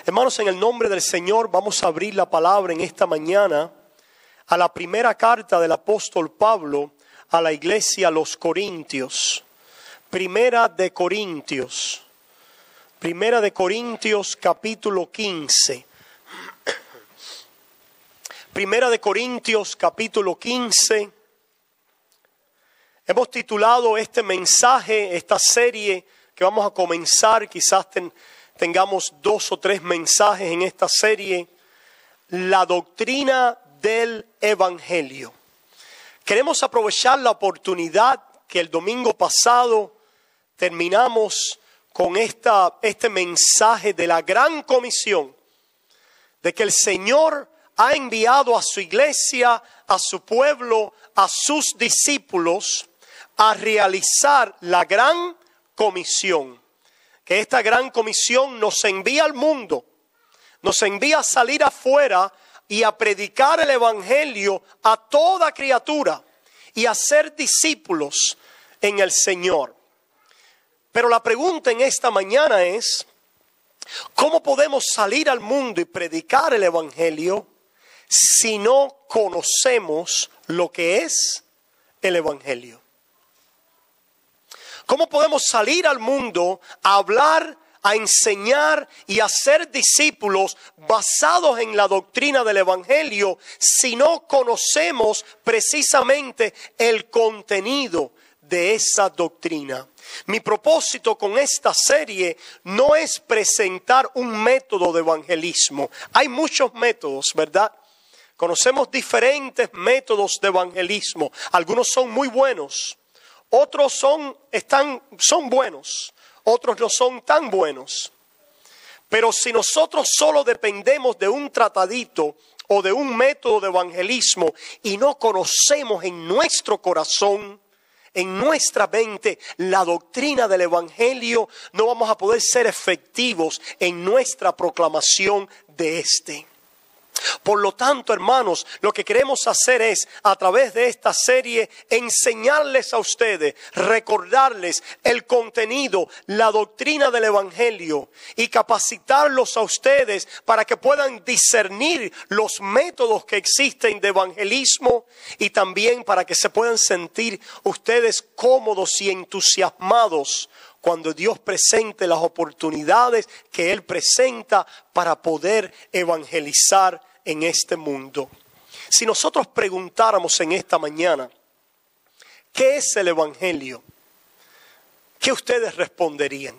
Hermanos, en el nombre del Señor vamos a abrir la palabra en esta mañana a la primera carta del apóstol Pablo a la iglesia, a los Corintios. Primera de Corintios capítulo 15. Primera de Corintios capítulo 15. Hemos titulado este mensaje, esta serie que vamos a comenzar, quizás tengamos 2 o 3 mensajes en esta serie, la doctrina del Evangelio. Queremos aprovechar la oportunidad que el domingo pasado terminamos con este mensaje de la gran comisión, de que el Señor ha enviado a su iglesia, a su pueblo, a sus discípulos a realizar la gran comisión. Que esta gran comisión nos envía al mundo, nos envía a salir afuera y a predicar el Evangelio a toda criatura y a ser discípulos en el Señor. Pero la pregunta en esta mañana es, ¿cómo podemos salir al mundo y predicar el Evangelio si no conocemos lo que es el Evangelio? ¿Cómo podemos salir al mundo a hablar, a enseñar y a ser discípulos basados en la doctrina del Evangelio si no conocemos precisamente el contenido de esa doctrina? Mi propósito con esta serie no es presentar un método de evangelismo. Hay muchos métodos, ¿verdad? Conocemos diferentes métodos de evangelismo. Algunos son muy buenos. Otros son buenos, otros no son tan buenos. Pero si nosotros solo dependemos de un tratadito o de un método de evangelismo y no conocemos en nuestro corazón, en nuestra mente, la doctrina del Evangelio, no vamos a poder ser efectivos en nuestra proclamación de este. Por lo tanto, hermanos, lo que queremos hacer es, a través de esta serie, enseñarles a ustedes, recordarles el contenido, la doctrina del Evangelio y capacitarlos a ustedes para que puedan discernir los métodos que existen de evangelismo y también para que se puedan sentir ustedes cómodos y entusiasmados cuando Dios presente las oportunidades que Él presenta para poder evangelizar en este mundo. Si nosotros preguntáramos en esta mañana, ¿qué es el Evangelio? ¿Qué ustedes responderían?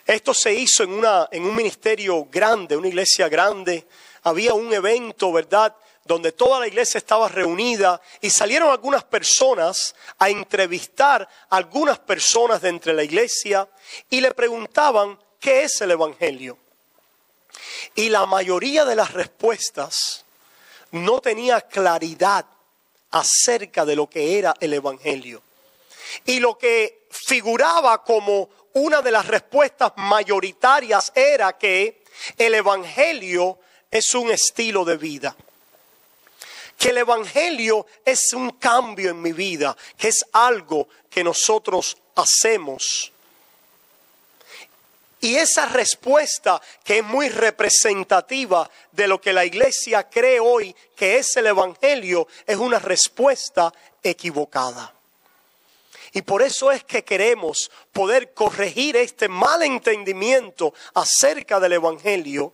Esto se hizo en un ministerio grande, una iglesia grande. Había un evento, ¿verdad?, donde toda la iglesia estaba reunida y salieron algunas personas a entrevistar a algunas personas de entre la iglesia y le preguntaban, ¿qué es el Evangelio? Y la mayoría de las respuestas no tenía claridad acerca de lo que era el Evangelio. Y lo que figuraba como una de las respuestas mayoritarias era que el Evangelio es un estilo de vida. Que el Evangelio es un cambio en mi vida, que es algo que nosotros hacemos. Y esa respuesta, que es muy representativa de lo que la iglesia cree hoy que es el Evangelio, es una respuesta equivocada. Y por eso es que queremos poder corregir este mal entendimiento acerca del Evangelio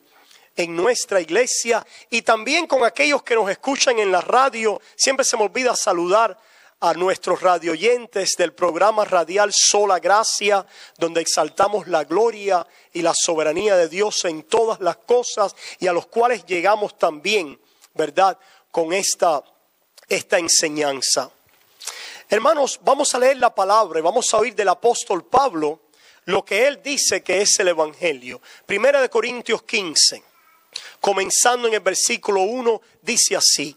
en nuestra iglesia y también con aquellos que nos escuchan en la radio. Siempre se me olvida saludar a nuestros radioyentes del programa radial Sola Gracia, donde exaltamos la gloria y la soberanía de Dios en todas las cosas y a los cuales llegamos también, ¿verdad?, con esta enseñanza. Hermanos, vamos a leer la palabra y vamos a oír del apóstol Pablo lo que él dice que es el Evangelio. Primera de Corintios 15. Comenzando en el versículo 1, dice así: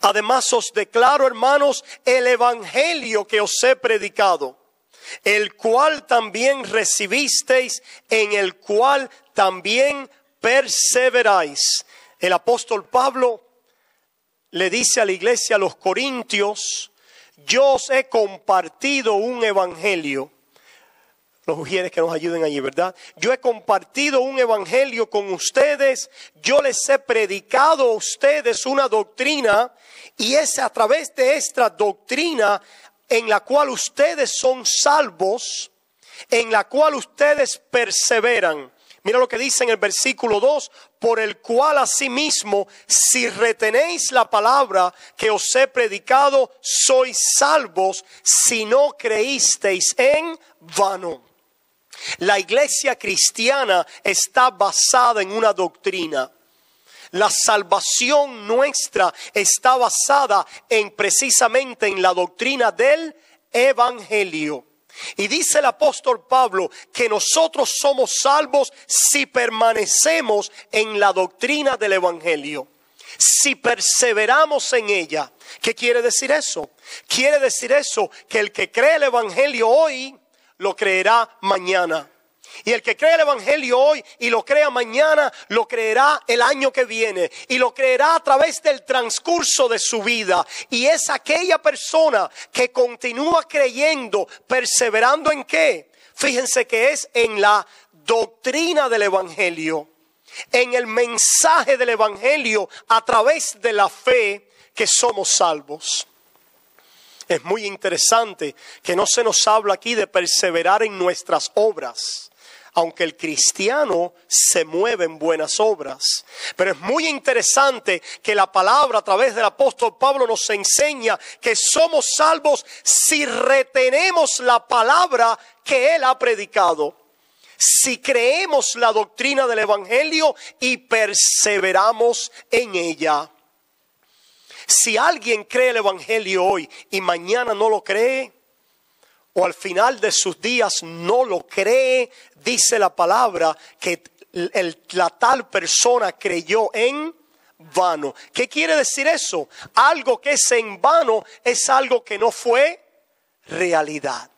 además os declaro, hermanos, el evangelio que os he predicado, el cual también recibisteis, en el cual también perseveráis. El apóstol Pablo le dice a la iglesia, a los corintios: yo os he compartido un evangelio Los ujieres que nos ayuden allí, ¿verdad? Yo he compartido un evangelio con ustedes. Yo les he predicado a ustedes una doctrina. Y es a través de esta doctrina en la cual ustedes son salvos, en la cual ustedes perseveran. Mira lo que dice en el versículo 2, por el cual asimismo, si retenéis la palabra que os he predicado, sois salvos, si no creísteis en vano. La iglesia cristiana está basada en una doctrina. La salvación nuestra está basada precisamente en la doctrina del evangelio. Y dice el apóstol Pablo que nosotros somos salvos si permanecemos en la doctrina del evangelio, si perseveramos en ella. ¿Qué quiere decir eso? Quiere decir eso que el que cree el evangelio hoy lo creerá mañana. Y el que cree el evangelio hoy y lo crea mañana, lo creerá el año que viene. Y lo creerá a través del transcurso de su vida. Y es aquella persona que continúa creyendo, perseverando ¿en qué? Fíjense que es en la doctrina del evangelio. En el mensaje del evangelio a través de la fe que somos salvos. Es muy interesante que no se nos habla aquí de perseverar en nuestras obras. Aunque el cristiano se mueve en buenas obras. Pero es muy interesante que la palabra a través del apóstol Pablo nos enseña que somos salvos si retenemos la palabra que él ha predicado. Si creemos la doctrina del evangelio y perseveramos en ella. Si alguien cree el evangelio hoy y mañana no lo cree, o al final de sus días no lo cree, dice la palabra que la tal persona creyó en vano. ¿Qué quiere decir eso? Algo que es en vano es algo que no fue realidad.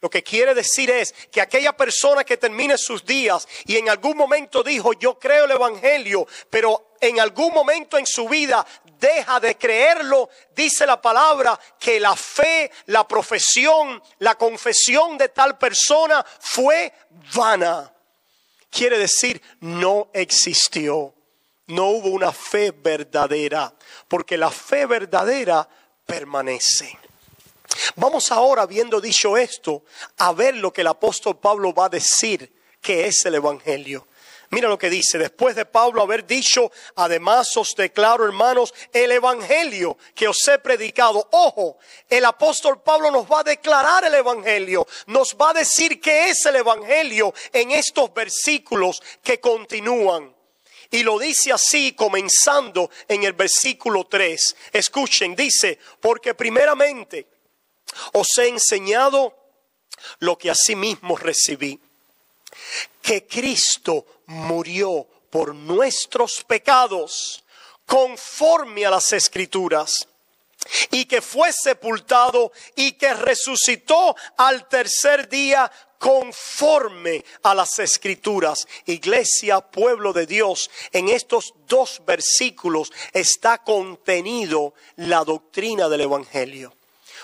Lo que quiere decir es que aquella persona que termine sus días y en algún momento dijo yo creo el evangelio, pero en algún momento en su vida deja de creerlo, dice la palabra que la fe, la profesión, la confesión de tal persona fue vana. Quiere decir no existió, no hubo una fe verdadera, porque la fe verdadera permanece. Vamos ahora, habiendo dicho esto, a ver lo que el apóstol Pablo va a decir que es el evangelio. Mira lo que dice, después de Pablo haber dicho, además os declaro, hermanos, el evangelio que os he predicado. Ojo, el apóstol Pablo nos va a declarar el evangelio, nos va a decir qué es el evangelio en estos versículos que continúan. Y lo dice así, comenzando en el versículo 3. Escuchen, dice, porque primeramente os he enseñado lo que asimismo recibí, que Cristo murió por nuestros pecados conforme a las Escrituras, y que fue sepultado y que resucitó al tercer día conforme a las Escrituras. Iglesia, pueblo de Dios, en estos dos versículos está contenido la doctrina del evangelio.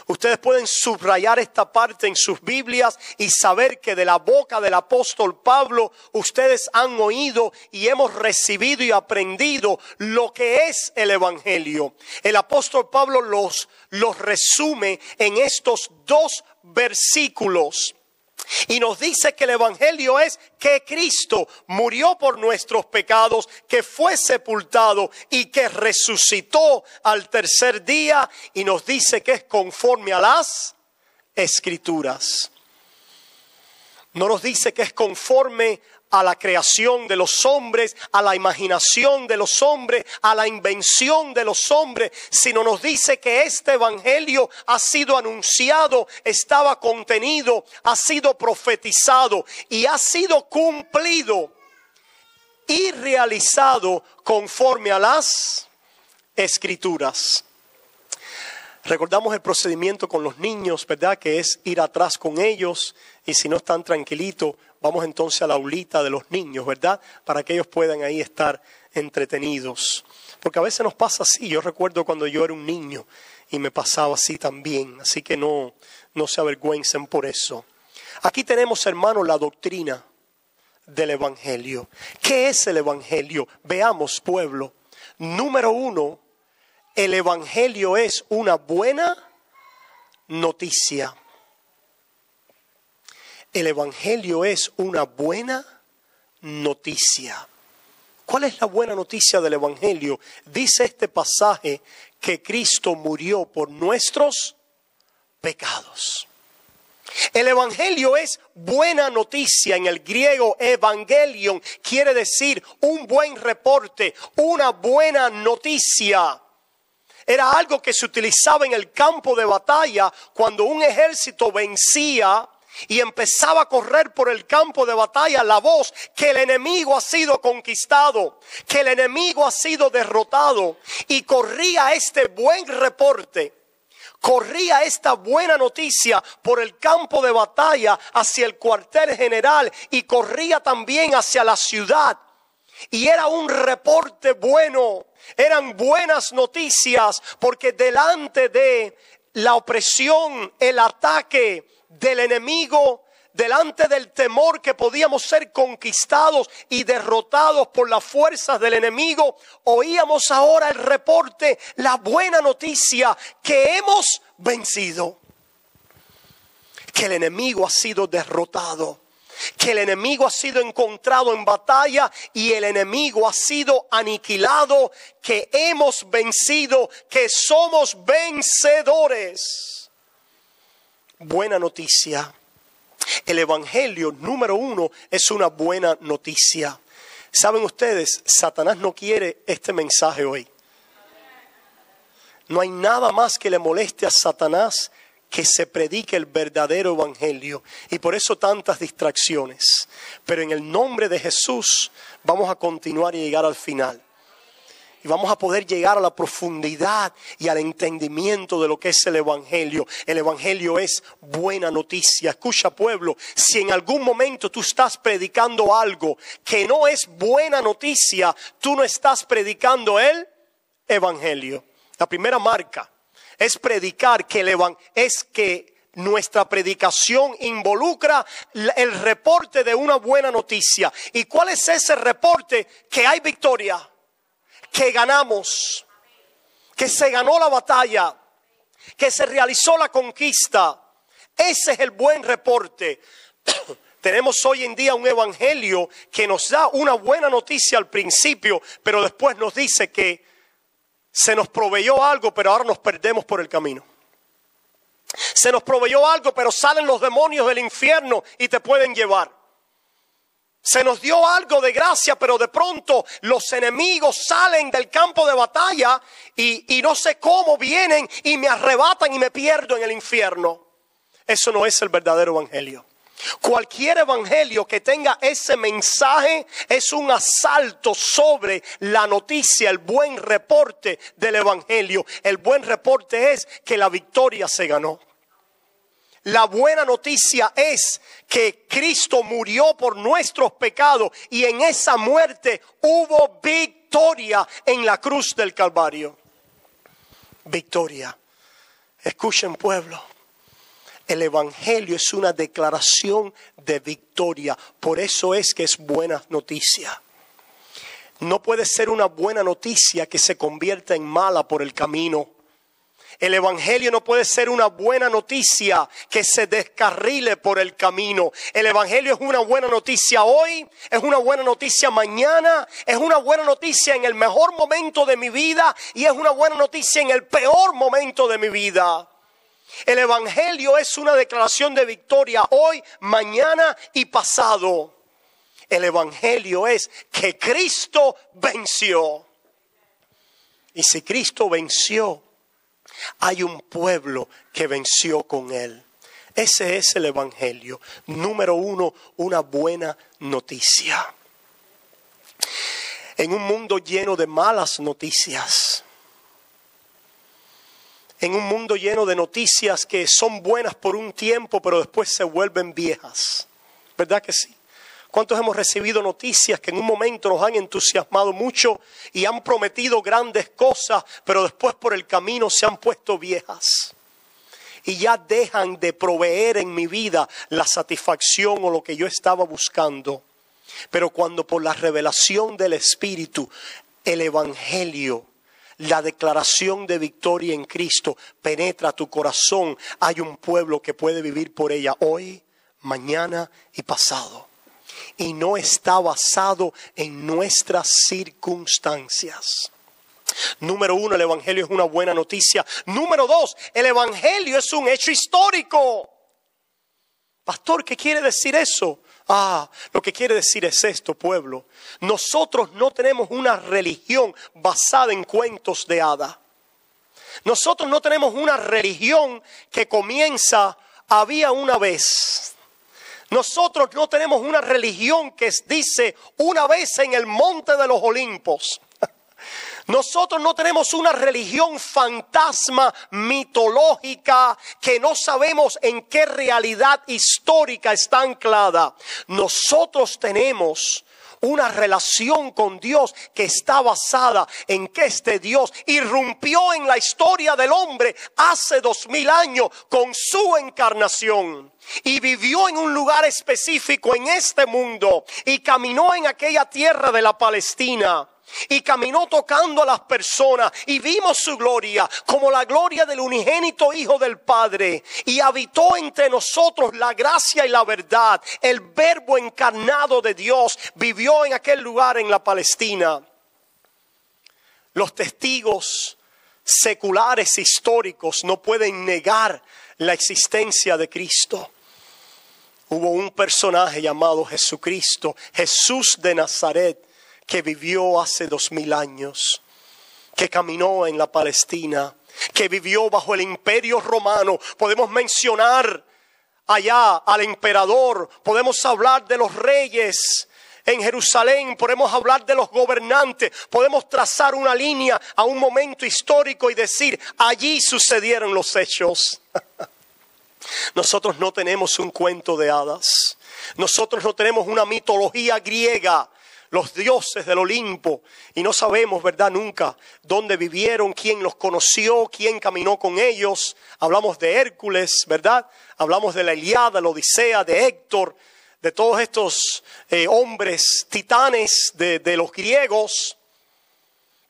Ustedes pueden subrayar esta parte en sus Biblias y saber que de la boca del apóstol Pablo ustedes han oído y hemos recibido y aprendido lo que es el evangelio. El apóstol Pablo los resume en estos dos versículos. Y nos dice que el evangelio es que Cristo murió por nuestros pecados, que fue sepultado y que resucitó al tercer día. Y nos dice que es conforme a las Escrituras. No nos dice que es conforme a la creación de los hombres, a la imaginación de los hombres, a la invención de los hombres, sino nos dice que este evangelio ha sido anunciado, estaba contenido, ha sido profetizado y ha sido cumplido y realizado conforme a las Escrituras. Recordamos el procedimiento con los niños, ¿verdad? Que es ir atrás con ellos y si no están tranquilitos, vamos entonces a la aulita de los niños, ¿verdad? Para que ellos puedan ahí estar entretenidos. Porque a veces nos pasa así. Yo recuerdo cuando yo era un niño y me pasaba así también. Así que no se avergüencen por eso. Aquí tenemos, hermanos, la doctrina del Evangelio. ¿Qué es el Evangelio? Veamos, pueblo. Número 1, el Evangelio es una buena noticia. El Evangelio es una buena noticia. ¿Cuál es la buena noticia del Evangelio? Dice este pasaje que Cristo murió por nuestros pecados. El Evangelio es buena noticia. En el griego evangelion quiere decir un buen reporte, una buena noticia. Era algo que se utilizaba en el campo de batalla cuando un ejército vencía y empezaba a correr por el campo de batalla la voz que el enemigo ha sido conquistado, que el enemigo ha sido derrotado, y corría este buen reporte. Corría esta buena noticia por el campo de batalla hacia el cuartel general y corría también hacia la ciudad. Y era un reporte bueno, eran buenas noticias, porque delante de la opresión, el ataque del enemigo, delante del temor que podíamos ser conquistados y derrotados por las fuerzas del enemigo, oíamos ahora el reporte, la buena noticia que hemos vencido, que el enemigo ha sido derrotado, que el enemigo ha sido encontrado en batalla y el enemigo ha sido aniquilado, que hemos vencido, que somos vencedores. Buena noticia. El Evangelio, número 1, es una buena noticia. ¿Saben ustedes? Satanás no quiere este mensaje hoy. No hay nada más que le moleste a Satanás que se predique el verdadero Evangelio. Y por eso tantas distracciones. Pero en el nombre de Jesús vamos a continuar y llegar al final. Y vamos a poder llegar a la profundidad y al entendimiento de lo que es el Evangelio. El Evangelio es buena noticia. Escucha, pueblo, si en algún momento tú estás predicando algo que no es buena noticia, tú no estás predicando el Evangelio. La primera marca es predicar que nuestra predicación involucra el reporte de una buena noticia. ¿Y cuál es ese reporte? Que hay victoria, que ganamos, que se ganó la batalla, que se realizó la conquista. Ese es el buen reporte. Tenemos hoy en día un evangelio que nos da una buena noticia al principio, pero después nos dice que se nos proveyó algo, pero ahora nos perdemos por el camino. Se nos proveyó algo, pero salen los demonios del infierno y te pueden llevar. Se nos dio algo de gracia, pero de pronto los enemigos salen del campo de batalla y no sé cómo vienen y me arrebatan y me pierdo en el infierno. Eso no es el verdadero evangelio. Cualquier evangelio que tenga ese mensaje es un asalto sobre la noticia, el buen reporte del evangelio. El buen reporte es que la victoria se ganó. La buena noticia es que Cristo murió por nuestros pecados y en esa muerte hubo victoria en la cruz del Calvario. Victoria. Escuchen, pueblo. El evangelio es una declaración de victoria. Por eso es que es buena noticia. No puede ser una buena noticia que se convierta en mala por el camino. El evangelio no puede ser una buena noticia que se descarrile por el camino. El evangelio es una buena noticia hoy, es una buena noticia mañana, es una buena noticia en el mejor momento de mi vida y es una buena noticia en el peor momento de mi vida. El evangelio es una declaración de victoria hoy, mañana y pasado. El evangelio es que Cristo venció. Y si Cristo venció, hay un pueblo que venció con él. Ese es el evangelio. Número 1, una buena noticia. En un mundo lleno de malas noticias, en un mundo lleno de noticias que son buenas por un tiempo, pero después se vuelven viejas. ¿Verdad que sí? ¿Cuántos hemos recibido noticias que en un momento nos han entusiasmado mucho y han prometido grandes cosas, pero después por el camino se han puesto viejas? y ya dejan de proveer en mi vida la satisfacción o lo que yo estaba buscando. Pero cuando por la revelación del Espíritu, el Evangelio, la declaración de victoria en Cristo penetra tu corazón, hay un pueblo que puede vivir por ella hoy, mañana y pasado. Y no está basado en nuestras circunstancias. Número 1, el Evangelio es una buena noticia. Número 2, el Evangelio es un hecho histórico. Pastor, ¿qué quiere decir eso? Lo que quiere decir es esto, pueblo. Nosotros no tenemos una religión basada en cuentos de hada. Nosotros no tenemos una religión que comienza, había una vez. Nosotros no tenemos una religión que dice una vez en el monte de los Olimpos. Nosotros no tenemos una religión fantasma mitológica que no sabemos en qué realidad histórica está anclada. Nosotros tenemos una relación con Dios que está basada en que este Dios irrumpió en la historia del hombre hace 2000 años con su encarnación. Y vivió en un lugar específico en este mundo y caminó en aquella tierra de la Palestina. Y caminó tocando a las personas y vimos su gloria como la gloria del unigénito Hijo del Padre. Y habitó entre nosotros la gracia y la verdad. El verbo encarnado de Dios vivió en aquel lugar en la Palestina. Los testigos seculares históricos no pueden negar la existencia de Cristo. Hubo un personaje llamado Jesucristo, Jesús de Nazaret, que vivió hace 2000 años, que caminó en la Palestina, que vivió bajo el imperio romano. Podemos mencionar allá al emperador, podemos hablar de los reyes en Jerusalén, podemos hablar de los gobernantes, podemos trazar una línea a un momento histórico y decir, allí sucedieron los hechos. Nosotros no tenemos un cuento de hadas, nosotros no tenemos una mitología griega, los dioses del Olimpo, y no sabemos, ¿verdad?, nunca dónde vivieron, quién los conoció, quién caminó con ellos. Hablamos de Hércules, ¿verdad? Hablamos de la Ilíada, la Odisea, de Héctor, de todos estos hombres titanes de los griegos.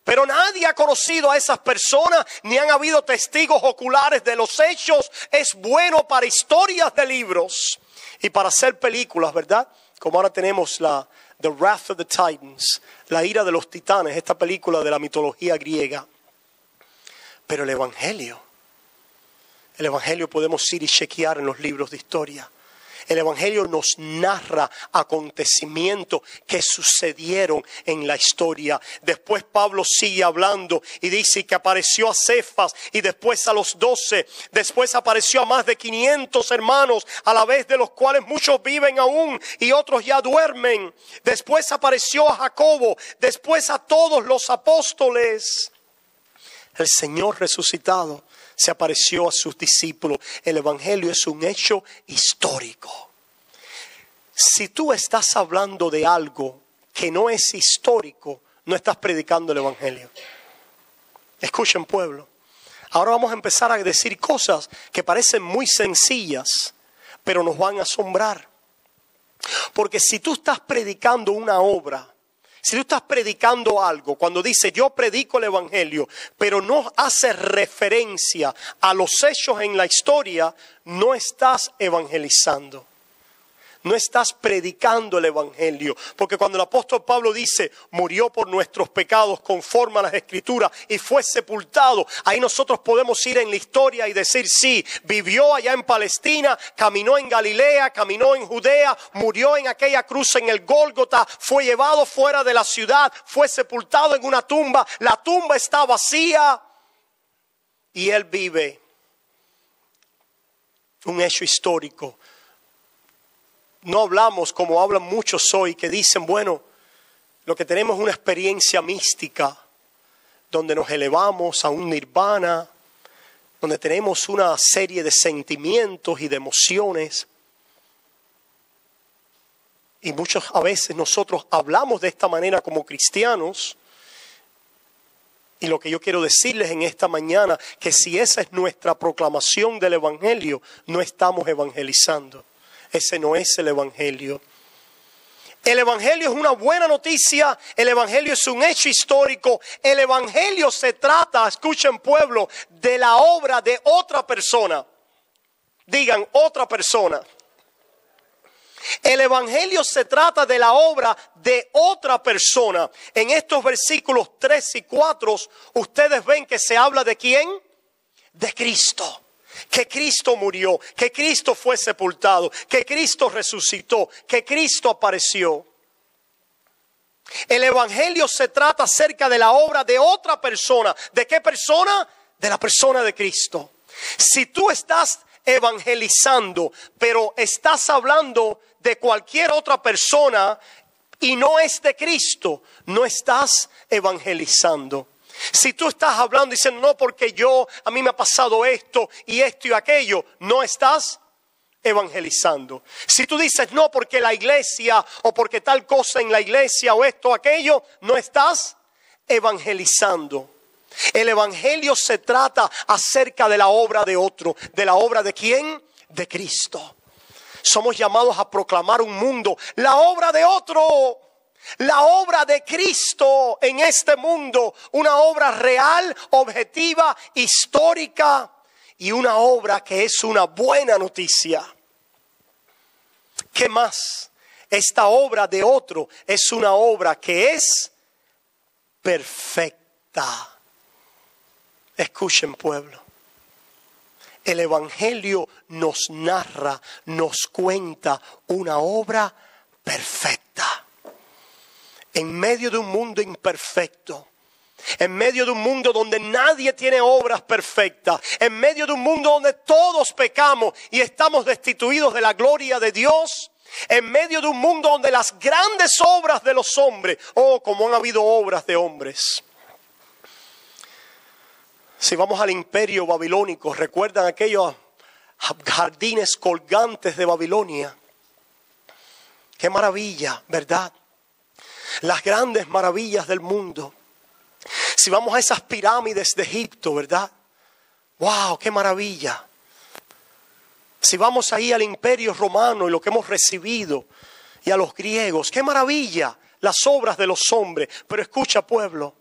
Pero nadie ha conocido a esas personas, ni han habido testigos oculares de los hechos. Es bueno para historias de libros y para hacer películas, ¿verdad? Como ahora tenemos The Wrath of the Titans, la ira de los titanes, esta película de la mitología griega. Pero el Evangelio podemos ir y chequear en los libros de historia. El Evangelio nos narra acontecimientos que sucedieron en la historia. Después Pablo sigue hablando y dice que apareció a Cefas y después a los 12. Después apareció a más de 500 hermanos, a la vez de los cuales muchos viven aún y otros ya duermen. Después apareció a Jacobo, después a todos los apóstoles. El Señor resucitado se apareció a sus discípulos. El Evangelio es un hecho histórico. Si tú estás hablando de algo que no es histórico, no estás predicando el Evangelio. Escuchen, pueblo. Ahora vamos a empezar a decir cosas que parecen muy sencillas, pero nos van a asombrar. Porque si tú estás predicando una obra, si tú estás predicando algo, cuando dice yo predico el Evangelio, pero no hace referencia a los hechos en la historia, no estás evangelizando. No estás predicando el Evangelio. Porque cuando el apóstol Pablo dice, murió por nuestros pecados conforme a las Escrituras y fue sepultado, ahí nosotros podemos ir en la historia y decir, sí, vivió allá en Palestina, caminó en Galilea, caminó en Judea, murió en aquella cruz en el Gólgota, fue llevado fuera de la ciudad, fue sepultado en una tumba, la tumba está vacía y él vive. Un hecho histórico. No hablamos como hablan muchos hoy que dicen, bueno, lo que tenemos es una experiencia mística donde nos elevamos a un nirvana, donde tenemos una serie de sentimientos y de emociones. Y muchas a veces nosotros hablamos de esta manera como cristianos Y lo que yo quiero decirles en esta mañana, que si esa es nuestra proclamación del evangelio, no estamos evangelizando. Ese no es el evangelio. El evangelio es una buena noticia, el evangelio es un hecho histórico. El evangelio se trata, escuchen pueblo, de la obra de otra persona. Digan, otra persona. El evangelio se trata de la obra de otra persona. En estos versículos 3 y 4, ustedes ven que se habla de ¿quién? De Cristo. Que Cristo murió, que Cristo fue sepultado, que Cristo resucitó, que Cristo apareció. El evangelio se trata acerca de la obra de otra persona. ¿De qué persona? De la persona de Cristo. Si tú estás evangelizando, pero estás hablando de cualquier otra persona y no es de Cristo, no estás evangelizando. Si tú estás hablando y diciendo, no, porque a mí me ha pasado esto y aquello, no estás evangelizando. Si tú dices, no, porque la iglesia o porque tal cosa en la iglesia o esto o aquello, no estás evangelizando. El evangelio se trata acerca de la obra de otro. ¿De la obra de quién? De Cristo. Somos llamados a proclamar un mundo, la obra de otro. La obra de Cristo en este mundo, una obra real, objetiva, histórica y una obra que es una buena noticia. ¿Qué más? Esta obra de otro es una obra que es perfecta. Escuchen, pueblo. El evangelio nos narra, nos cuenta una obra perfecta. En medio de un mundo imperfecto, en medio de un mundo donde nadie tiene obras perfectas, en medio de un mundo donde todos pecamos y estamos destituidos de la gloria de Dios, en medio de un mundo donde las grandes obras de los hombres, como han habido obras de hombres. Si vamos al imperio babilónico, ¿recuerdan aquellos jardines colgantes de Babilonia? Qué maravilla, ¿verdad? Las grandes maravillas del mundo. Si vamos a esas pirámides de Egipto, ¿verdad? ¡Wow! ¡Qué maravilla! Si vamos ahí al imperio romano y lo que hemos recibido, y a los griegos, ¡qué maravilla! Las obras de los hombres. Pero escucha, pueblo,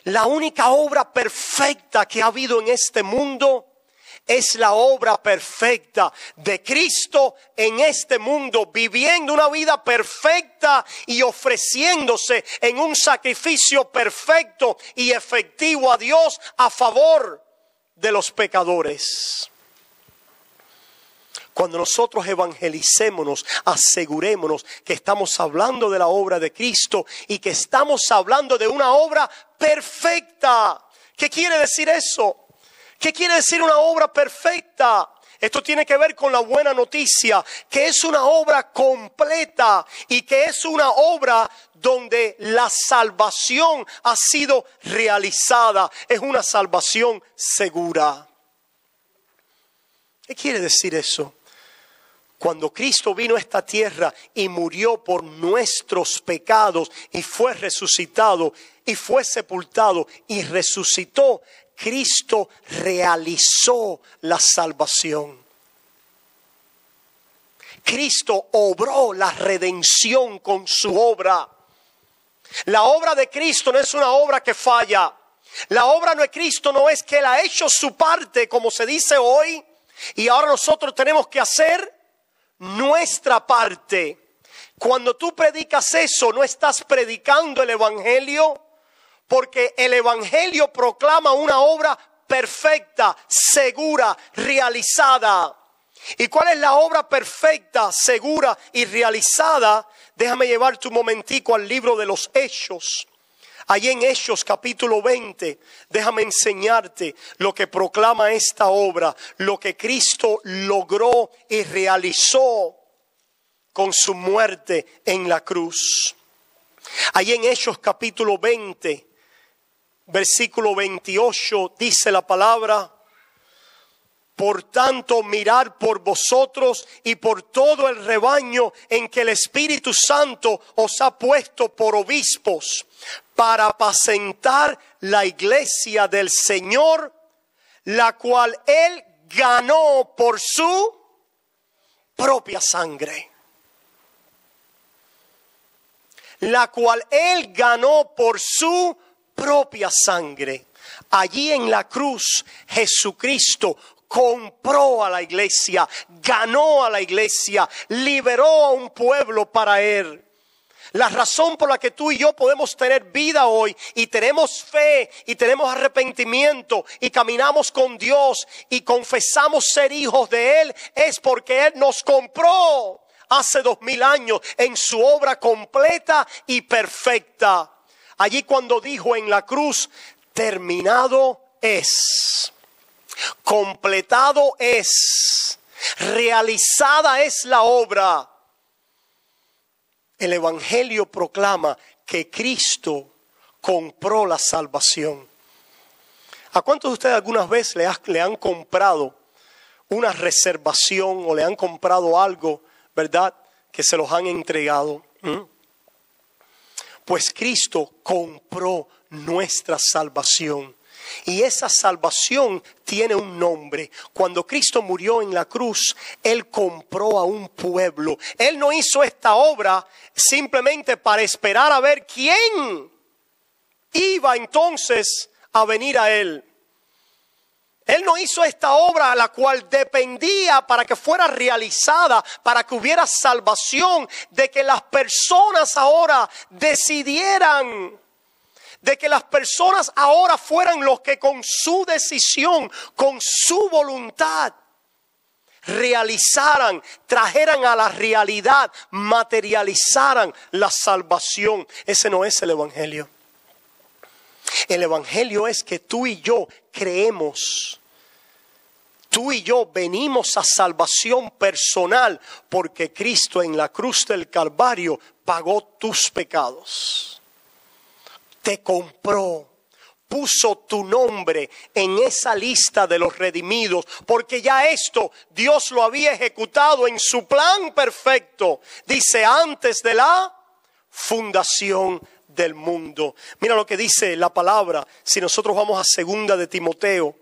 la única obra perfecta que ha habido en este mundo es la obra perfecta de Cristo en este mundo, viviendo una vida perfecta y ofreciéndose en un sacrificio perfecto y efectivo a Dios a favor de los pecadores. Cuando nosotros evangelicémonos, asegurémonos que estamos hablando de la obra de Cristo y que estamos hablando de una obra perfecta. ¿Qué quiere decir eso? ¿Qué quiere decir una obra perfecta? Esto tiene que ver con la buena noticia, que es una obra completa y que es una obra donde la salvación ha sido realizada. Es una salvación segura. ¿Qué quiere decir eso? Cuando Cristo vino a esta tierra y murió por nuestros pecados y fue resucitado y fue sepultado y resucitó, Cristo realizó la salvación. Cristo obró la redención con su obra. La obra de Cristo no es una obra que falla. La obra de Cristo no es que Él ha hecho su parte, como se dice hoy, y ahora nosotros tenemos que hacer nuestra parte. Cuando tú predicas eso, no estás predicando el evangelio, porque el evangelio proclama una obra perfecta, segura, realizada. ¿Y cuál es la obra perfecta, segura y realizada? Déjame llevarte un momentico al libro de los Hechos. Allí en Hechos capítulo 20, déjame enseñarte lo que proclama esta obra, lo que Cristo logró y realizó con su muerte en la cruz. Allí en Hechos capítulo 20, versículo 28, dice la palabra: Por tanto, mirad por vosotros y por todo el rebaño en que el Espíritu Santo os ha puesto por obispos, para apacentar la iglesia del Señor, la cual Él ganó por su propia sangre. La cual Él ganó por su propia sangre. Allí en la cruz, Jesucristo compró a la iglesia, ganó a la iglesia, liberó a un pueblo para Él. La razón por la que tú y yo podemos tener vida hoy y tenemos fe y tenemos arrepentimiento y caminamos con Dios y confesamos ser hijos de Él es porque Él nos compró hace 2000 años en su obra completa y perfecta. Allí cuando dijo en la cruz, terminado es. Completado es, realizada es la obra. El Evangelio proclama que Cristo compró la salvación. ¿A cuántos de ustedes algunas veces le han comprado una reservación o le han comprado algo, verdad, que se los han entregado? Pues Cristo compró nuestra salvación. Y esa salvación tiene un nombre. Cuando Cristo murió en la cruz, Él compró a un pueblo. Él no hizo esta obra simplemente para esperar a ver quién iba entonces a venir a Él. Él no hizo esta obra a la cual dependía para que fuera realizada, para que hubiera salvación, de que las personas ahora decidieran. De que las personas ahora fueran los que con su decisión, con su voluntad, realizaran, trajeran a la realidad, materializaran la salvación. Ese no es el Evangelio. El Evangelio es que tú y yo creemos. Tú y yo venimos a salvación personal porque Cristo en la cruz del Calvario pagó tus pecados. Te compró, puso tu nombre en esa lista de los redimidos, porque ya esto Dios lo había ejecutado en su plan perfecto. Dice, antes de la fundación del mundo. Mira lo que dice la palabra. Si nosotros vamos a segunda de Timoteo,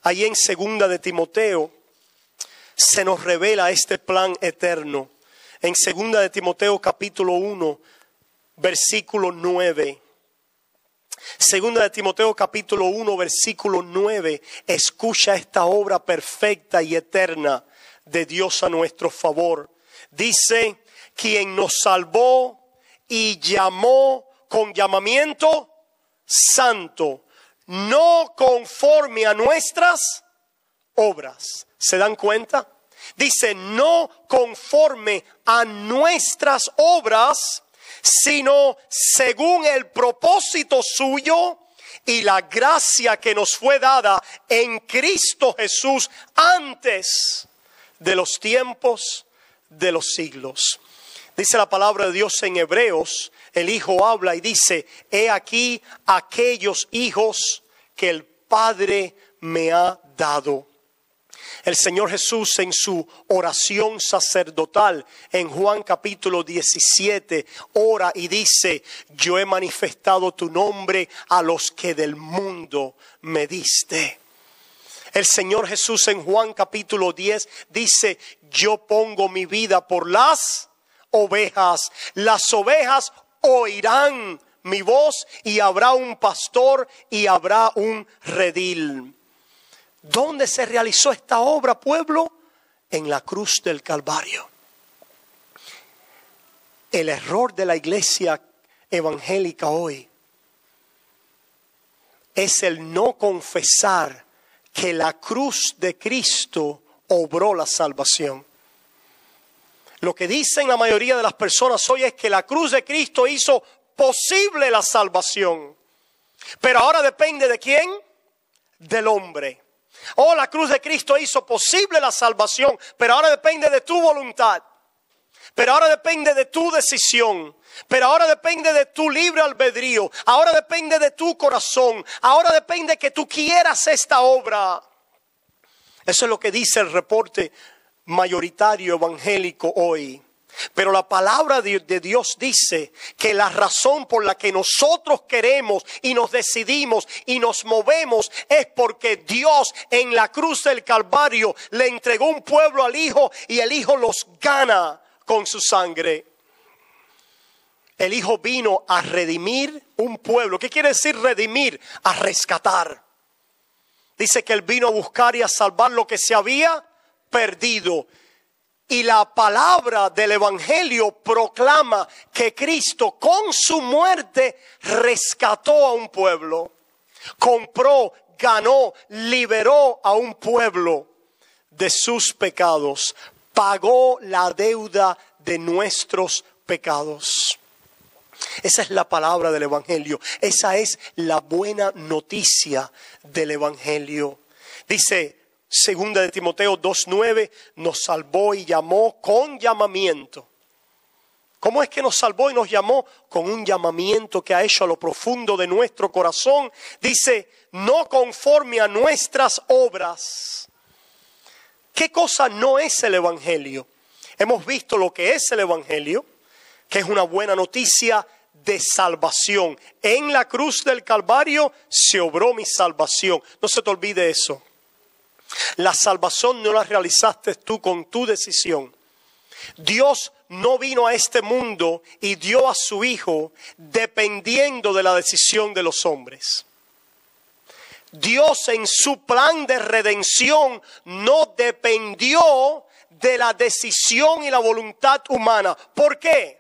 ahí en segunda de Timoteo se nos revela este plan eterno. En segunda de Timoteo capítulo 1, versículo 9. Segunda de Timoteo capítulo 1 versículo 9, escucha esta obra perfecta y eterna de Dios a nuestro favor. Dice, quien nos salvó y llamó con llamamiento santo, no conforme a nuestras obras. ¿Se dan cuenta? Dice, no conforme a nuestras obras, sino según el propósito suyo y la gracia que nos fue dada en Cristo Jesús antes de los tiempos de los siglos. Dice la palabra de Dios en Hebreos, el Hijo habla y dice, he aquí aquellos hijos que el Padre me ha dado. El Señor Jesús en su oración sacerdotal en Juan capítulo 17 ora y dice, yo he manifestado tu nombre a los que del mundo me diste. El Señor Jesús en Juan capítulo 10 dice, yo pongo mi vida por las ovejas. Las ovejas oirán mi voz y habrá un pastor y habrá un redil. ¿Dónde se realizó esta obra, pueblo? En la cruz del Calvario. El error de la iglesia evangélica hoy es el no confesar que la cruz de Cristo obró la salvación. Lo que dicen la mayoría de las personas hoy es que la cruz de Cristo hizo posible la salvación. Pero ahora depende ¿de quién? Del hombre. Oh, la cruz de Cristo hizo posible la salvación, pero ahora depende de tu voluntad. Pero ahora depende de tu decisión. Pero ahora depende de tu libre albedrío. Ahora depende de tu corazón. Ahora depende que tú quieras esta obra. Eso es lo que dice el reporte mayoritario evangélico hoy. Pero la palabra de Dios dice que la razón por la que nosotros queremos y nos decidimos y nos movemos es porque Dios en la cruz del Calvario le entregó un pueblo al Hijo y el Hijo los gana con su sangre. El Hijo vino a redimir un pueblo. ¿Qué quiere decir redimir? A rescatar. Dice que Él vino a buscar y a salvar lo que se había perdido. Y la palabra del Evangelio proclama que Cristo con su muerte rescató a un pueblo. Compró, ganó, liberó a un pueblo de sus pecados. Pagó la deuda de nuestros pecados. Esa es la palabra del Evangelio. Esa es la buena noticia del Evangelio. Dice Segunda de Timoteo 2:9, nos salvó y llamó con llamamiento. ¿Cómo es que nos salvó y nos llamó? Con un llamamiento que ha hecho a lo profundo de nuestro corazón. Dice, no conforme a nuestras obras. ¿Qué cosa no es el Evangelio? Hemos visto lo que es el Evangelio, que es una buena noticia de salvación. En la cruz del Calvario se obró mi salvación. No se te olvide eso. La salvación no la realizaste tú con tu decisión. Dios no vino a este mundo y dio a su Hijo dependiendo de la decisión de los hombres. Dios en su plan de redención no dependió de la decisión y la voluntad humana. ¿Por qué?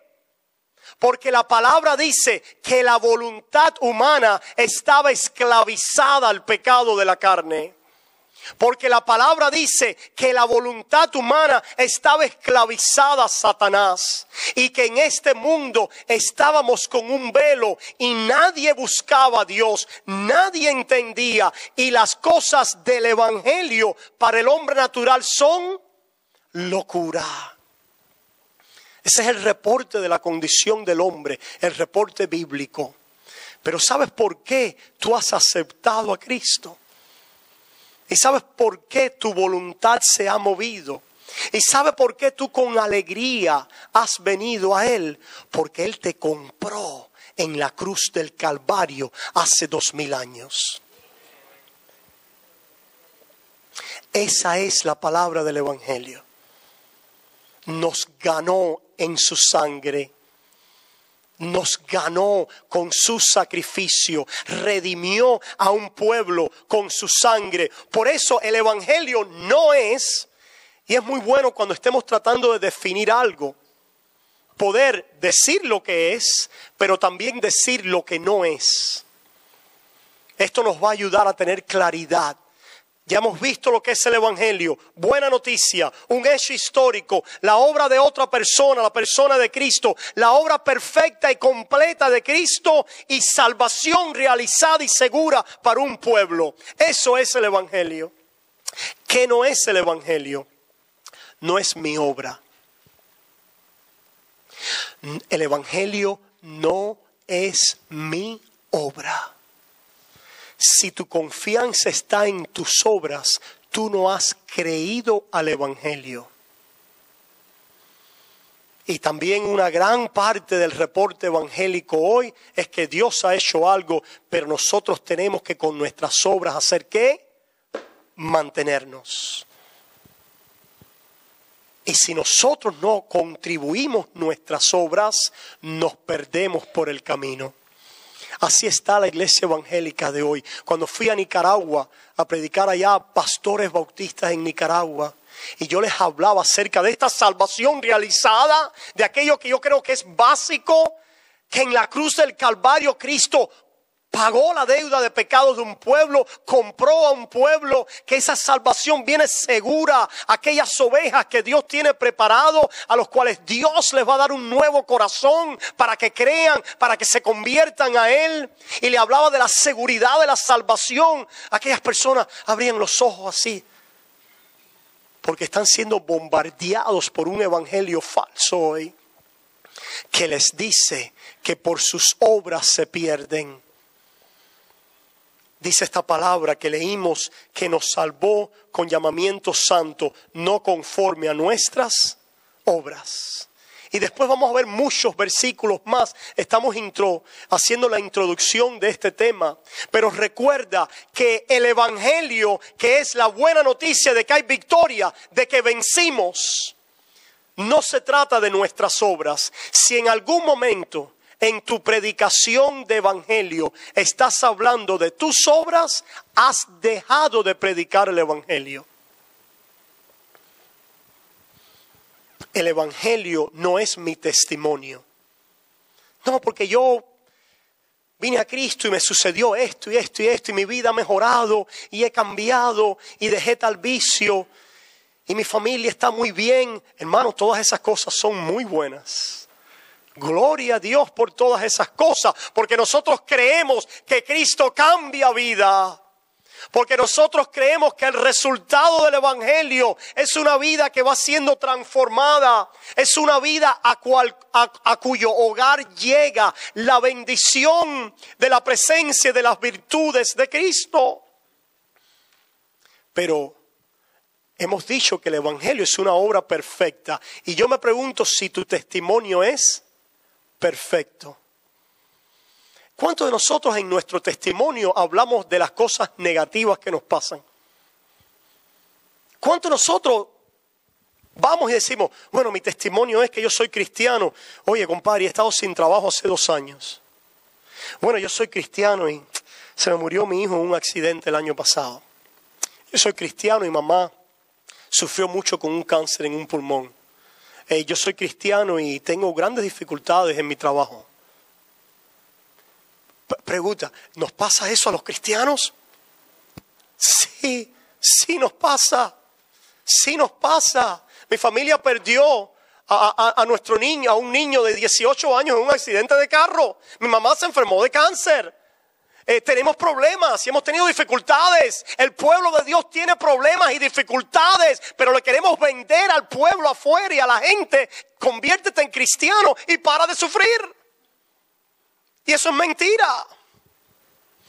Porque la palabra dice que la voluntad humana estaba esclavizada al pecado de la carne. Porque la palabra dice que la voluntad humana estaba esclavizada a Satanás. Y que en este mundo estábamos con un velo y nadie buscaba a Dios. Nadie entendía. Y las cosas del Evangelio para el hombre natural son locura. Ese es el reporte de la condición del hombre, el reporte bíblico. Pero ¿sabes por qué tú has aceptado a Cristo? ¿Y sabes por qué tu voluntad se ha movido? ¿Y sabes por qué tú con alegría has venido a Él? Porque Él te compró en la cruz del Calvario hace 2000 años. Esa es la palabra del Evangelio. Nos ganó en su sangre. Nos ganó con su sacrificio, redimió a un pueblo con su sangre. Por eso el Evangelio no es, y es muy bueno cuando estemos tratando de definir algo, poder decir lo que es, pero también decir lo que no es. Esto nos va a ayudar a tener claridad. Ya hemos visto lo que es el Evangelio, buena noticia, un hecho histórico, la obra de otra persona, la persona de Cristo, la obra perfecta y completa de Cristo y salvación realizada y segura para un pueblo. Eso es el Evangelio. ¿Qué no es el Evangelio? No es mi obra. El Evangelio no es mi obra. Si tu confianza está en tus obras, tú no has creído al Evangelio. Y también una gran parte del reporte evangélico hoy es que Dios ha hecho algo, pero nosotros tenemos que con nuestras obras hacer ¿qué? Mantenernos. Y si nosotros no contribuimos nuestras obras, nos perdemos por el camino. Así está la iglesia evangélica de hoy. Cuando fui a Nicaragua a predicar allá pastores bautistas en Nicaragua, y yo les hablaba acerca de esta salvación realizada, de aquello que yo creo que es básico, que en la cruz del Calvario Cristo pagó la deuda de pecados de un pueblo, compró a un pueblo, que esa salvación viene segura, aquellas ovejas que Dios tiene preparado, a los cuales Dios les va a dar un nuevo corazón para que crean, para que se conviertan a Él. Y le hablaba de la seguridad de la salvación. Aquellas personas abrían los ojos así, porque están siendo bombardeados por un evangelio falso hoy, que les dice que por sus obras se pierden. Dice esta palabra que leímos, que nos salvó con llamamiento santo, no conforme a nuestras obras. Y después vamos a ver muchos versículos más. Estamos haciendo la introducción de este tema. Pero recuerda que el evangelio, que es la buena noticia de que hay victoria, de que vencimos, no se trata de nuestras obras. Si en algún momento en tu predicación de evangelio estás hablando de tus obras, has dejado de predicar el evangelio. El evangelio no es mi testimonio. No, porque yo vine a Cristo y me sucedió esto y esto y esto, y mi vida ha mejorado y he cambiado y dejé tal vicio y mi familia está muy bien. Hermanos, todas esas cosas son muy buenas. Gloria a Dios por todas esas cosas, porque nosotros creemos que Cristo cambia vida. Porque nosotros creemos que el resultado del evangelio es una vida que va siendo transformada. Es una vida a cuyo hogar llega la bendición de la presencia de las virtudes de Cristo. Pero hemos dicho que el evangelio es una obra perfecta. Y yo me pregunto si tu testimonio es perfecto. ¿Cuántos de nosotros en nuestro testimonio hablamos de las cosas negativas que nos pasan? ¿Cuántos de nosotros vamos y decimos, bueno, mi testimonio es que yo soy cristiano? Oye, compadre, he estado sin trabajo hace 2 años. Bueno, yo soy cristiano y se me murió mi hijo en un accidente el año pasado. Yo soy cristiano y mamá sufrió mucho con un cáncer en un pulmón. Yo soy cristiano y tengo grandes dificultades en mi trabajo. Pregunta, ¿nos pasa eso a los cristianos? Sí nos pasa. Sí nos pasa. Mi familia perdió a nuestro niño, a un niño de 18 años en un accidente de carro. Mi mamá se enfermó de cáncer. Tenemos problemas y hemos tenido dificultades. El pueblo de Dios tiene problemas y dificultades, pero le queremos vender al pueblo afuera y a la gente: conviértete en cristiano y para de sufrir. Y eso es mentira.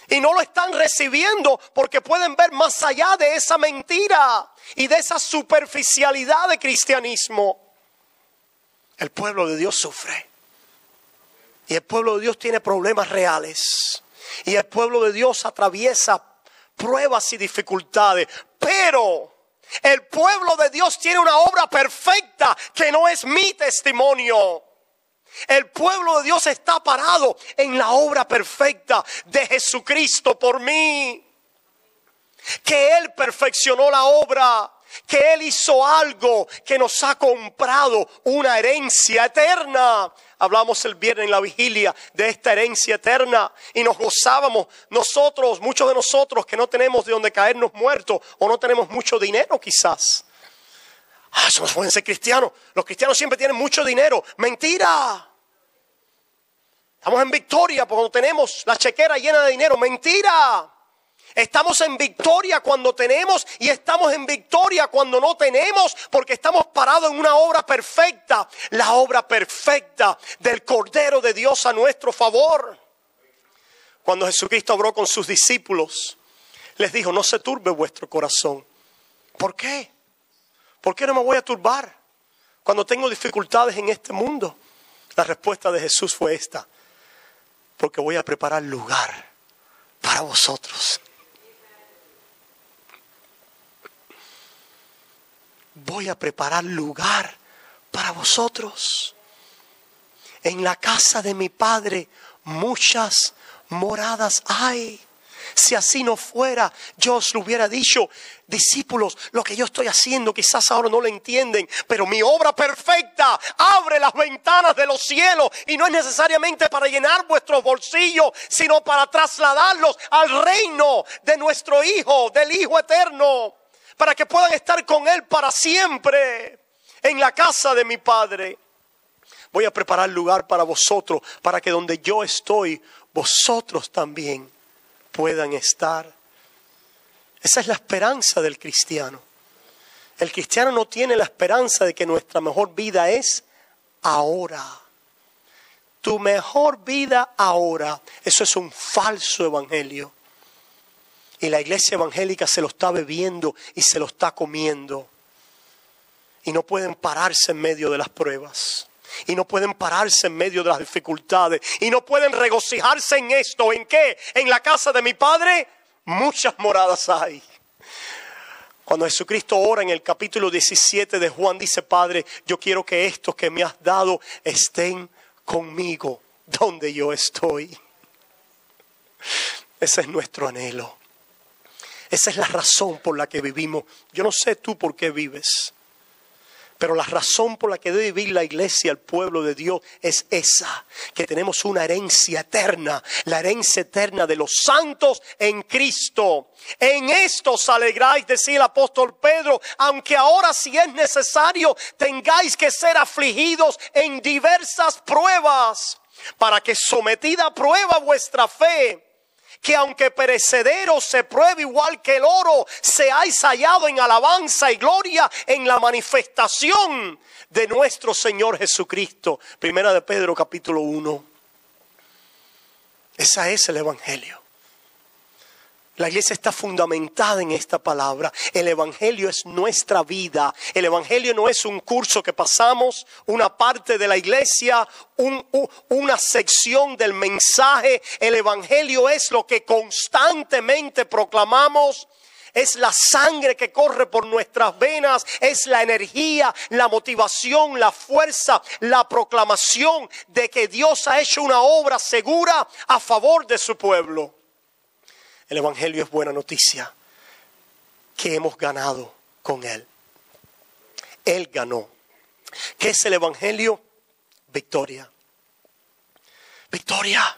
Y no lo están recibiendo porque pueden ver más allá de esa mentira y de esa superficialidad de cristianismo. El pueblo de Dios sufre. Y el pueblo de Dios tiene problemas reales. Y el pueblo de Dios atraviesa pruebas y dificultades. Pero el pueblo de Dios tiene una obra perfecta que no es mi testimonio. El pueblo de Dios está parado en la obra perfecta de Jesucristo por mí. Que Él perfeccionó la obra. Que Él hizo algo que nos ha comprado una herencia eterna. Hablamos el viernes en la vigilia de esta herencia eterna y nos gozábamos nosotros, muchos de nosotros que no tenemos de donde caernos muertos o no tenemos mucho dinero quizás. Somos pueden ser cristianos. Los cristianos siempre tienen mucho dinero. Mentira. Estamos en victoria cuando tenemos la chequera llena de dinero. Mentira. Estamos en victoria cuando tenemos y estamos en victoria cuando no tenemos, porque estamos parados en una obra perfecta, la obra perfecta del Cordero de Dios a nuestro favor. Cuando Jesucristo habló con sus discípulos, les dijo: no se turbe vuestro corazón. ¿Por qué? ¿Por qué no me voy a turbar cuando tengo dificultades en este mundo? La respuesta de Jesús fue esta: porque voy a preparar lugar para vosotros. Voy a preparar lugar para vosotros. En la casa de mi Padre muchas moradas hay. Si así no fuera, yo os lo hubiera dicho. Discípulos, lo que yo estoy haciendo quizás ahora no lo entienden, pero mi obra perfecta abre las ventanas de los cielos, y no es necesariamente para llenar vuestros bolsillos, sino para trasladarlos al reino de nuestro Hijo, del Hijo eterno, para que puedan estar con Él para siempre en la casa de mi Padre. Voy a preparar lugar para vosotros, para que donde yo estoy, vosotros también puedan estar. Esa es la esperanza del cristiano. El cristiano no tiene la esperanza de que nuestra mejor vida es ahora. Tu mejor vida ahora. Eso es un falso evangelio. Y la iglesia evangélica se lo está bebiendo y se lo está comiendo. Y no pueden pararse en medio de las pruebas. Y no pueden pararse en medio de las dificultades. Y no pueden regocijarse en esto. ¿En qué? En la casa de mi Padre muchas moradas hay. Cuando Jesucristo ora en el capítulo 17 de Juan, dice: Padre, yo quiero que estos que me has dado estén conmigo donde yo estoy. Ese es nuestro anhelo. Esa es la razón por la que vivimos. Yo no sé tú por qué vives, pero la razón por la que debe vivir la iglesia, el pueblo de Dios, es esa: que tenemos una herencia eterna, la herencia eterna de los santos en Cristo. En esto os alegráis, decía el apóstol Pedro, aunque ahora, si es necesario, tengáis que ser afligidos en diversas pruebas, para que sometida a prueba vuestra fe, que aunque perecedero se pruebe igual que el oro, seáis hallados en alabanza y gloria en la manifestación de nuestro Señor Jesucristo. Primera de Pedro capítulo 1. Ese es el evangelio. La iglesia está fundamentada en esta palabra. El evangelio es nuestra vida. El evangelio no es un curso que pasamos, una parte de la iglesia, una sección del mensaje. El evangelio es lo que constantemente proclamamos. Es la sangre que corre por nuestras venas. Es la energía, la motivación, la fuerza, la proclamación de que Dios ha hecho una obra segura a favor de su pueblo. El evangelio es buena noticia que hemos ganado con Él. Él ganó. ¿Qué es el evangelio? Victoria. Victoria.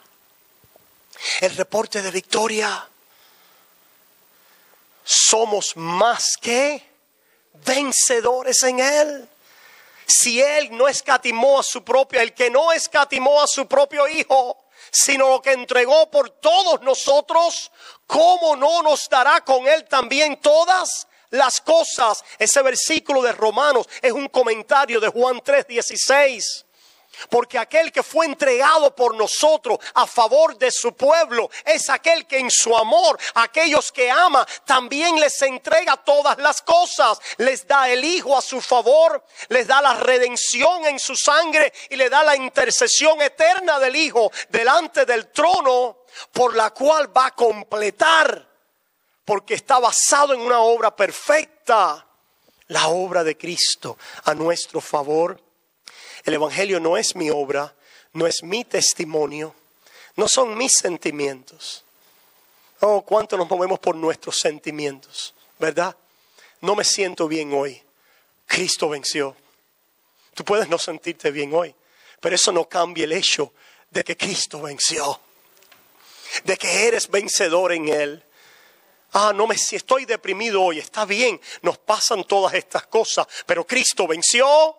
El reporte de victoria. Somos más que vencedores en Él. Si Él no escatimó a su propio, el que no escatimó a su propio Hijo, sino lo que entregó por todos nosotros, ¿cómo no nos dará con Él también todas las cosas? Ese versículo de Romanos es un comentario de Juan 3:16. Porque aquel que fue entregado por nosotros a favor de su pueblo es aquel que en su amor a aquellos que ama también les entrega todas las cosas. Les da el Hijo a su favor, les da la redención en su sangre y le da la intercesión eterna del Hijo delante del trono, por la cual va a completar, porque está basado en una obra perfecta, la obra de Cristo a nuestro favor. El evangelio no es mi obra, no es mi testimonio, no son mis sentimientos. Oh, cuánto nos movemos por nuestros sentimientos, ¿verdad? No me siento bien hoy. Cristo venció. Tú puedes no sentirte bien hoy, pero eso no cambia el hecho de que Cristo venció, de que eres vencedor en Él. Si estoy deprimido hoy, está bien, nos pasan todas estas cosas, pero Cristo venció.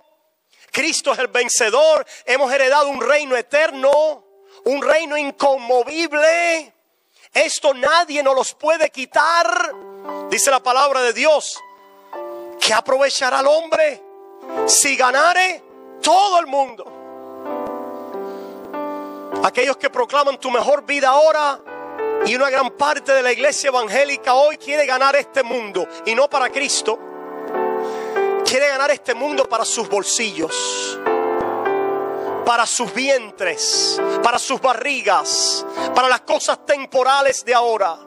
Cristo es el vencedor. Hemos heredado un reino eterno, un reino inconmovible. Esto nadie nos los puede quitar. Dice la palabra de Dios: ¿qué aprovechará el hombre si ganare todo el mundo? Aquellos que proclaman tu mejor vida ahora, y una gran parte de la iglesia evangélica hoy quiere ganar este mundo y no para Cristo. Quiere ganar este mundo para sus bolsillos, para sus vientres, para sus barrigas, para las cosas temporales de ahora.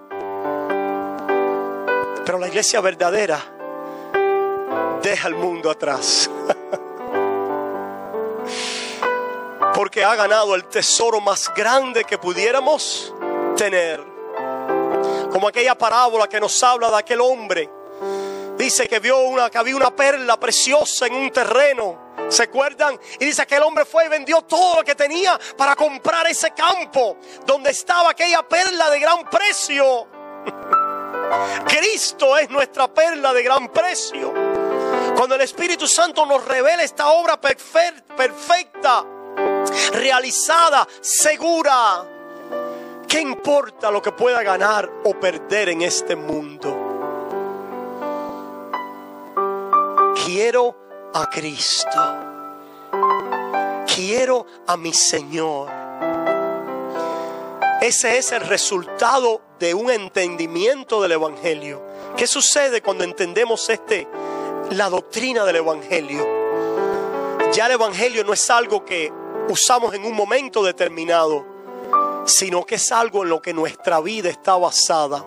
Pero la iglesia verdadera deja el mundo atrás, porque ha ganado el tesoro más grande que pudiéramos tener. Como aquella parábola que nos habla de aquel hombre. Dice que había una perla preciosa en un terreno. ¿Se acuerdan? Y dice que el hombre fue y vendió todo lo que tenía para comprar ese campo donde estaba aquella perla de gran precio. Cristo es nuestra perla de gran precio. Cuando el Espíritu Santo nos revela esta obra perfecta, realizada, segura, ¿qué importa lo que pueda ganar o perder en este mundo? Quiero a Cristo. Quiero a mi Señor. Ese es el resultado de un entendimiento del Evangelio. ¿Qué sucede cuando entendemos la doctrina del Evangelio? Ya el Evangelio no es algo que usamos en un momento determinado, sino que es algo en lo que nuestra vida está basada.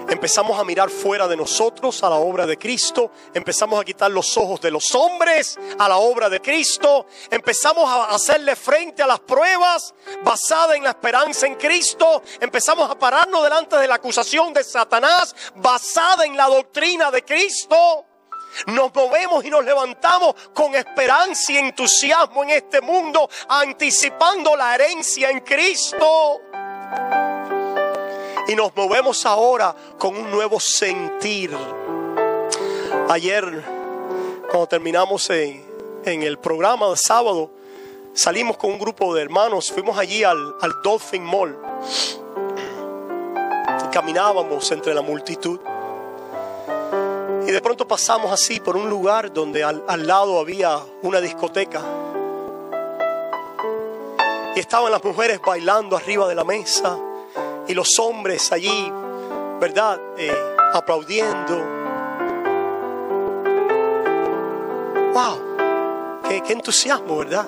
Empezamos a mirar fuera de nosotros a la obra de Cristo. Empezamos a quitar los ojos de los hombres a la obra de Cristo. Empezamos a hacerle frente a las pruebas basada en la esperanza en Cristo. Empezamos a pararnos delante de la acusación de Satanás basada en la doctrina de Cristo. Nos movemos y nos levantamos con esperanza y entusiasmo en este mundo, anticipando la herencia en Cristo. Y nos movemos ahora con un nuevo sentir. Ayer, cuando terminamos en el programa de sábado, salimos con un grupo de hermanos, fuimos allí al Dolphin Mall. Y caminábamos entre la multitud. Y de pronto pasamos así por un lugar donde al lado había una discoteca. Y estaban las mujeres bailando arriba de la mesa. Y los hombres allí, ¿verdad? Aplaudiendo. ¡Wow! ¡Qué entusiasmo!, ¿verdad?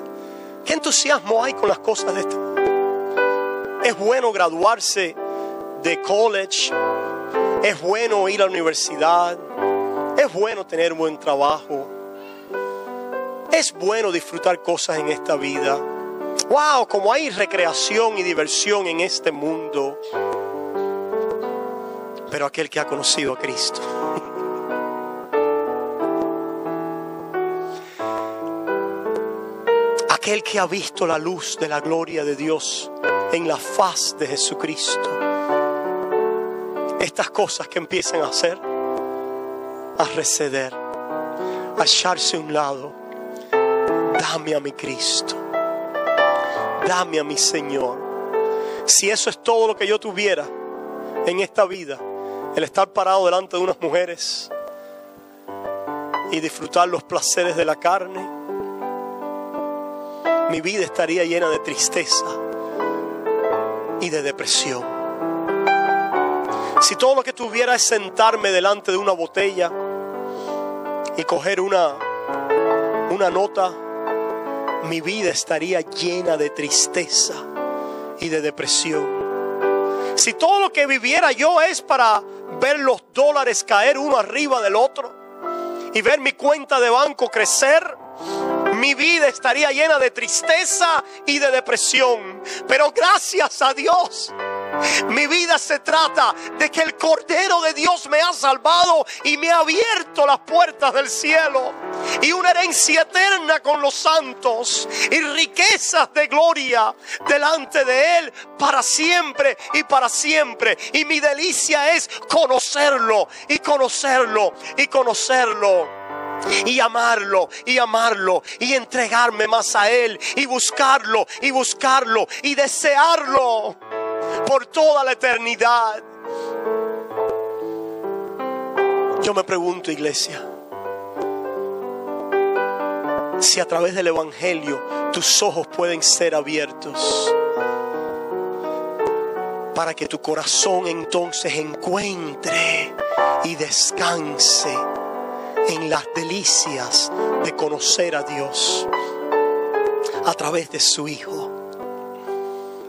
¿Qué entusiasmo hay con las cosas de esta? Es bueno graduarse de college. Es bueno ir a la universidad. Es bueno tener un buen trabajo. Es bueno disfrutar cosas en esta vida. ¡Wow! Como hay recreación y diversión en este mundo. Pero aquel que ha conocido a Cristo, aquel que ha visto la luz de la gloria de Dios en la faz de Jesucristo, estas cosas que empiezan a hacer, a receder, a echarse a un lado. Dame a mi Cristo. Dame a mi Señor. Si eso es todo lo que yo tuviera en esta vida, el estar parado delante de unas mujeres y disfrutar los placeres de la carne, mi vida estaría llena de tristeza y de depresión. Si todo lo que tuviera es sentarme delante de una botella y coger una nota, mi vida estaría llena de tristeza y de depresión. Si todo lo que viviera yo es para ver los dólares caer uno arriba del otro y ver mi cuenta de banco crecer, mi vida estaría llena de tristeza y de depresión. Pero gracias a Dios, mi vida se trata de que el Cordero de Dios me ha salvado y me ha abierto las puertas del cielo, y una herencia eterna con los santos y riquezas de gloria delante de Él para siempre y para siempre. Y mi delicia es conocerlo y conocerlo y conocerlo, y amarlo y amarlo, y entregarme más a Él, y buscarlo y buscarlo y desearlo por toda la eternidad. Yo me pregunto, iglesia, si a través del Evangelio tus ojos pueden ser abiertos para que tu corazón entonces encuentre y descanse en las delicias de conocer a Dios a través de su Hijo.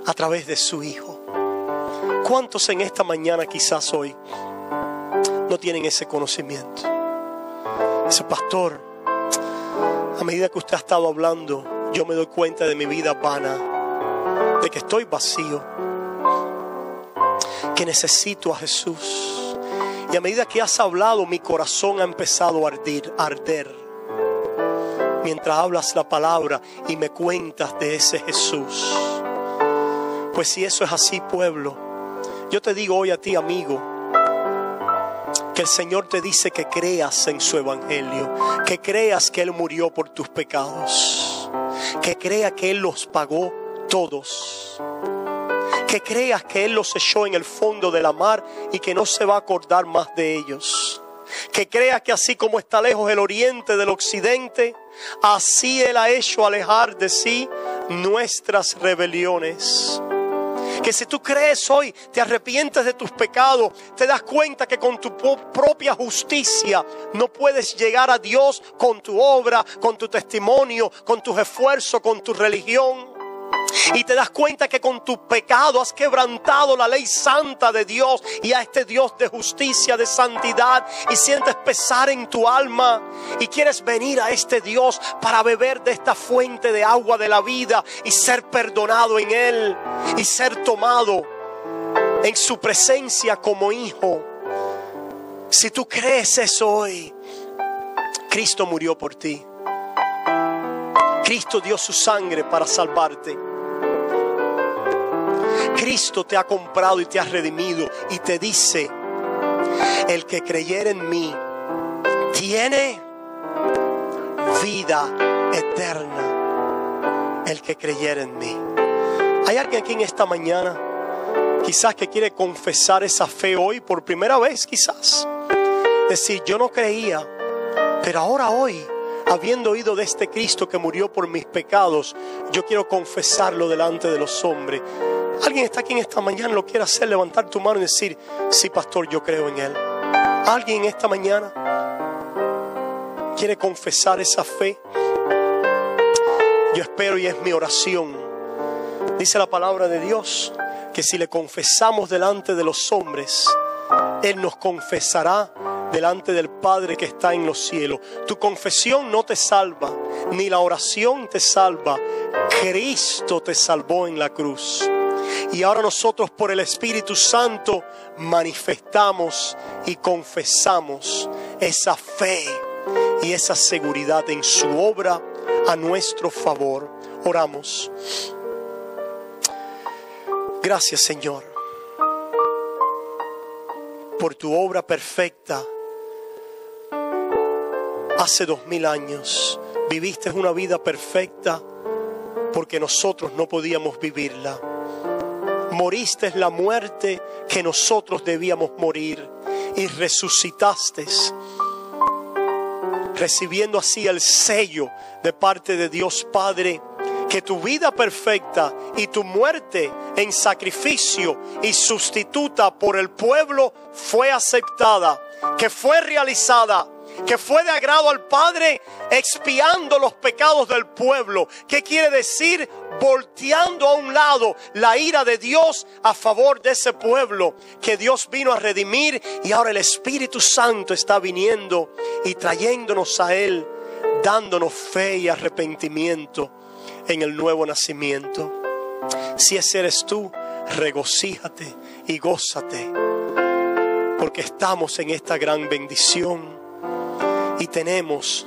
A través de su Hijo. ¿Cuántos en esta mañana, quizás hoy, no tienen ese conocimiento? Ese pastor, a medida que usted ha estado hablando, yo me doy cuenta de mi vida vana, de que estoy vacío, que necesito a Jesús. Y a medida que has hablado, mi corazón ha empezado a arder. Mientras hablas la palabra y me cuentas de ese Jesús. Pues si eso es así, pueblo, yo te digo hoy a ti, amigo, que el Señor te dice que creas en su Evangelio, que creas que Él murió por tus pecados, que creas que Él los pagó todos, que creas que Él los echó en el fondo de la mar y que no se va a acordar más de ellos, que creas que así como está lejos el oriente del occidente, así Él ha hecho alejar de sí nuestras rebeliones. Que si tú crees hoy, te arrepientes de tus pecados, te das cuenta que con tu propia justicia no puedes llegar a Dios con tu obra, con tu testimonio, con tus esfuerzos, con tu religión. Y te das cuenta que con tu pecado has quebrantado la ley santa de Dios y a este Dios de justicia, de santidad, y sientes pesar en tu alma y quieres venir a este Dios para beber de esta fuente de agua de la vida y ser perdonado en Él y ser tomado en su presencia como hijo. Si tú crees eso hoy, Cristo murió por ti. Cristo dio su sangre para salvarte. Cristo te ha comprado y te ha redimido y te dice: el que creyere en mí tiene vida eterna. El que creyere en mí. Hay alguien aquí en esta mañana quizás que quiere confesar esa fe hoy por primera vez, quizás decir: yo no creía, pero ahora hoy, habiendo oído de este Cristo que murió por mis pecados, yo quiero confesarlo delante de los hombres. Alguien está aquí en esta mañana, lo quiere hacer, levantar tu mano y decir: sí, pastor, yo creo en Él. Alguien en esta mañana quiere confesar esa fe. Yo espero, y es mi oración, dice la palabra de Dios, que si le confesamos delante de los hombres, Él nos confesará delante del Padre que está en los cielos. Tu confesión no te salva, ni la oración te salva. Cristo te salvó en la cruz. Y ahora nosotros, por el Espíritu Santo, manifestamos y confesamos esa fe y esa seguridad en su obra a nuestro favor. Oramos. Gracias, Señor, por tu obra perfecta. Hace 2000 años viviste una vida perfecta porque nosotros no podíamos vivirla. Moriste la muerte que nosotros debíamos morir y resucitaste, recibiendo así el sello de parte de Dios Padre, que tu vida perfecta y tu muerte en sacrificio y sustituta por el pueblo fue aceptada, que fue realizada, que fue de agrado al Padre, expiando los pecados del pueblo. ¿Qué quiere decir? Volteando a un lado la ira de Dios a favor de ese pueblo que Dios vino a redimir, y ahora el Espíritu Santo está viniendo y trayéndonos a Él, dándonos fe y arrepentimiento en el nuevo nacimiento. Si ese eres tú, regocíjate y gózate, porque estamos en esta gran bendición y tenemos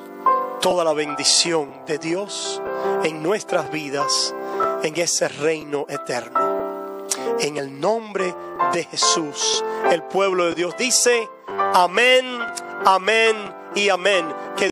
toda la bendición de Dios en nuestras vidas, en ese reino eterno. En el nombre de Jesús, el pueblo de Dios dice: amén, amén y amén. Que